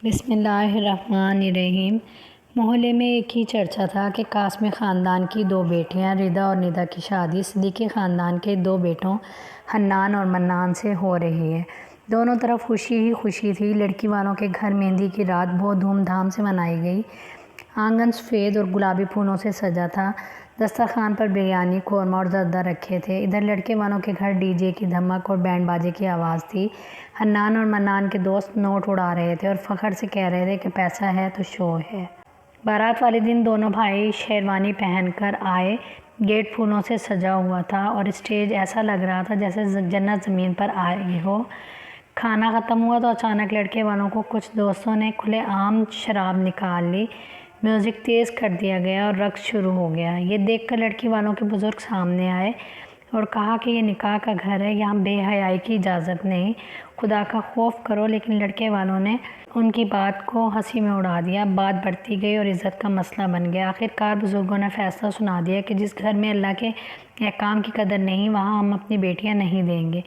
بسم اللہ الرحمن الرحیم۔ محلے میں ایک ہی چرچا تھا کہ قاسمی خاندان کی دو بیٹیاں ردا اور ندا کی شادی صدیقی خاندان کے دو بیٹوں حنان اور منان سے ہو رہی ہے۔ دونوں طرف خوشی ہی خوشی تھی۔ لڑکی والوں کے گھر مہندی کی رات بہت دھوم دھام سے منائی گئی۔ آنگن سفید اور گلابی پھولوں سے سجا تھا۔ دسترخوان پر بریانی، قورمہ اور زردہ رکھے تھے۔ ادھر لڑکے والوں کے گھر ڈی جے کی دھمک اور بینڈ باجے کی آواز تھی۔ حنان اور منان کے دوست نوٹ اڑا رہے تھے اور فخر سے کہہ رہے تھے کہ پیسہ ہے تو شو ہے۔ بارات والے دن دونوں بھائی شیروانی پہن کر آئے۔ گیٹ پھولوں سے سجا ہوا تھا اور اسٹیج ایسا لگ رہا تھا جیسے جنت زمین پر آئی ہو۔ کھانا ختم ہوا تو اچانک لڑکے والوں کو کچھ دوستوں نے کھلے عام شراب نکال لی۔ میوزک تیز کر دیا گیا اور رقص شروع ہو گیا۔ یہ دیکھ کر لڑکی والوں کے بزرگ سامنے آئے اور کہا کہ یہ نکاح کا گھر ہے، یہاں بے حیائی کی اجازت نہیں، خدا کا خوف کرو۔ لیکن لڑکے والوں نے ان کی بات کو ہنسی میں اڑا دیا۔ بات بڑھتی گئی اور عزت کا مسئلہ بن گیا۔ آخرکار بزرگوں نے فیصلہ سنا دیا کہ جس گھر میں اللہ کے احکام کی قدر نہیں، وہاں ہم اپنی بیٹیاں نہیں دیں گے۔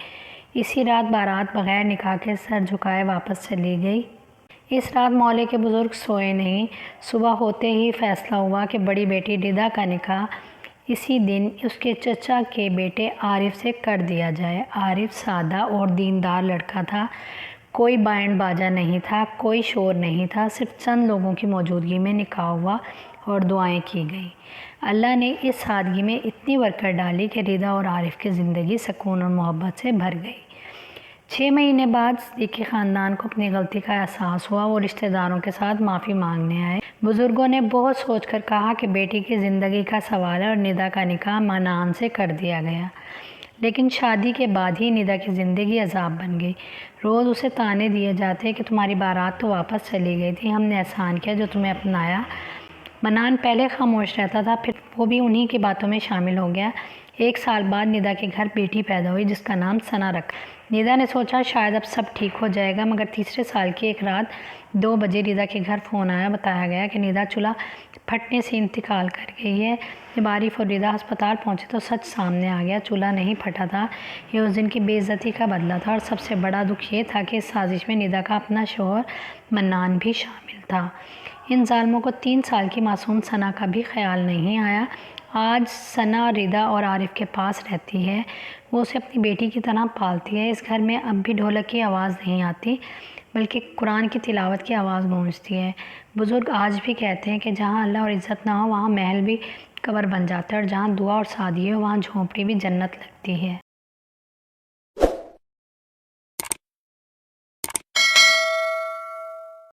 اسی رات بارات بغیر نکاح کے سر جھکائے واپس چلی گئی۔ اس رات محلے کے بزرگ سوئے نہیں۔ صبح ہوتے ہی فیصلہ ہوا کہ بڑی بیٹی ردا کا نکاح اسی دن اس کے چچا کے بیٹے عارف سے کر دیا جائے۔ عارف سادہ اور دیندار لڑکا تھا۔ کوئی بینڈ باجا نہیں تھا، کوئی شور نہیں تھا، صرف چند لوگوں کی موجودگی میں نکاح ہوا اور دعائیں کی گئیں۔ اللہ نے اس سادگی میں اتنی برکت ڈالی کہ ردا اور عارف کی زندگی سکون اور محبت سے بھر گئی۔ 6 مہینے بعد صدیقی خاندان کو اپنی غلطی کا احساس ہوا۔ وہ رشتہ داروں کے ساتھ معافی مانگنے آئے۔ بزرگوں نے بہت سوچ کر کہا کہ بیٹی کی زندگی کا سوال ہے اور ندا کا نکاح منان سے کر دیا گیا۔ لیکن شادی کے بعد ہی ندا کی زندگی عذاب بن گئی۔ روز اسے طعنے دیے جاتے کہ تمہاری بارات تو واپس چلی گئی تھی، ہم نے احسان کیا جو تمہیں اپنایا۔ منان پہلے خاموش رہتا تھا، پھر وہ بھی انہی کی باتوں میں شامل ہو گیا۔ 1 سال بعد ندا کے گھر بیٹی پیدا ہوئی جس کا نام ثنا رکھا۔ ندا نے سوچا شاید اب سب ٹھیک ہو جائے گا، مگر تیسرے سال کی ایک رات 2 بجے ردا کے گھر فون آیا۔ بتایا گیا کہ ندا چولہا پھٹنے سے انتقال کر گئی ہے۔ جب عارف اور ردا ہسپتال پہنچے تو سچ سامنے آ گیا، چولہا نہیں پھٹا تھا۔ یہ اس دن کی بے عزتی کا بدلہ تھا اور سب سے بڑا دکھ یہ تھا کہ اس سازش میں ندا کا اپنا شوہر منان بھی شامل تھا۔ ان ظالموں کو 3 سال کی معصوم ثنا کا بھی خیال نہیں آیا۔ آج ثنا ردا اور عارف کے پاس رہتی ہے۔ وہ اسے اپنی بیٹی کی طرح پالتی ہے۔ اس گھر میں اب بھی ڈھولک کی آواز نہیں آتی بلکہ قرآن کی تلاوت کی آواز گونجتی ہے۔ بزرگ آج بھی کہتے ہیں کہ جہاں اللہ اور عزت نہ ہو وہاں محل بھی قبر بن جاتا ہے، اور جہاں دعا اور سادگی ہو وہاں جھونپڑی بھی جنت لگتی ہے۔